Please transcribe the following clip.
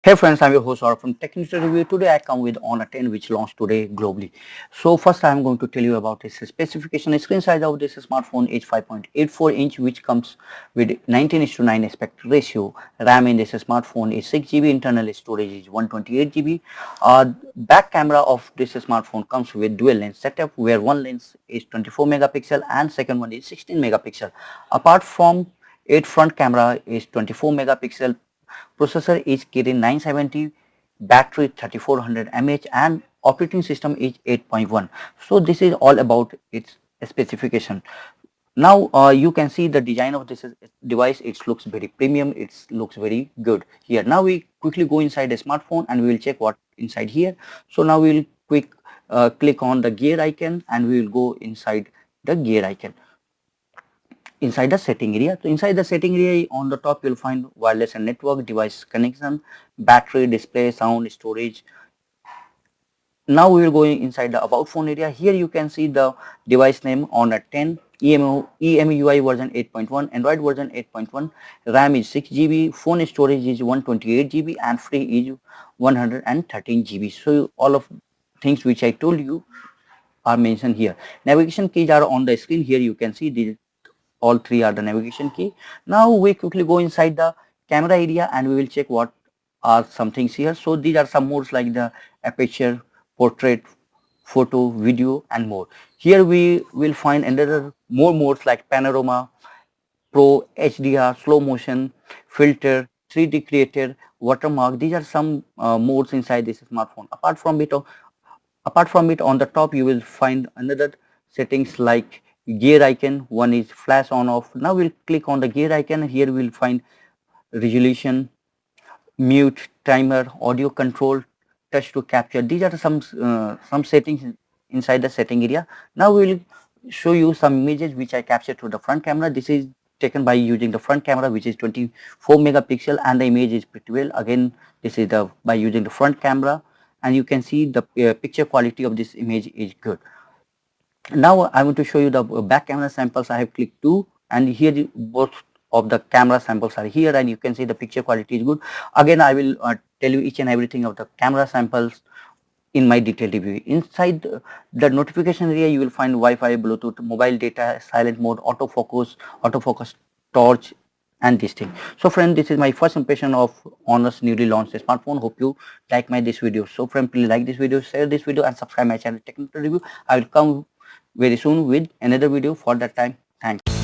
Hey friends, I'm your host Saurabh from Technuter Review. Today I come with Honor 10 which launched today globally. So first I'm going to tell you about its specification. The screen size of this smartphone is 5.84 inch which comes with 19:9 aspect ratio. RAM in this smartphone is 6 GB, internal storage is 128 GB. Back camera of this smartphone comes with dual lens setup where one lens is 24 megapixel and second one is 16 megapixel. Apart from it, front camera is 24 megapixel. Processor is Kirin 970, battery 3400 mAh and operating system is 8.1. So this is all about its specification. Now you can see the design of this device. It looks very premium. It looks very good here. Now we quickly go inside the smartphone and we will check what inside here. So now we will click on the gear icon and we will go inside the gear icon. Inside the setting area. So inside the setting area on the top you'll find wireless and network, device connection, battery, display, sound, storage. Now we will go inside the about phone area. Here you can see the device name Honor 10, EMUI version 8.1, Android version 8.1, RAM is 6 GB, phone storage is 128 GB and free is 113 GB. So all of things which I told you are mentioned here. Navigation keys are on the screen. Here you can see these all three are the navigation key. Now we quickly go inside the camera area and we will check what are some things here. So these are some modes like the aperture, portrait, photo, video and more. Here we will find another more modes like panorama, pro, HDR, slow motion, filter, 3D creator, watermark. These are some modes inside this smartphone. Apart from it on the top you will find another settings like gear icon. One is flash on off. Now we'll click on the gear icon. Here we'll find resolution, mute, timer, audio control, touch to capture. These are some settings inside the setting area. Now we'll show you some images which I captured to the front camera. This is taken by using the front camera which is 24 megapixel and the image is pretty well. Again, this is the by using the front camera and you can see the picture quality of this image is good. Now I want to show you the back camera samples. I have clicked 2 and here both of the camera samples are here and you can see the picture quality is good. Again I will tell you each and everything of the camera samples in my detailed review. Inside the notification area you will find Wi-Fi, Bluetooth, mobile data, silent mode, autofocus, torch and this thing. So friend, this is my first impression of Honor's newly launched smartphone. Hope you like my this video. So friend, please like this video, share this video and subscribe my channel Technuter Review. I will come very soon with another video. For that time, thanks.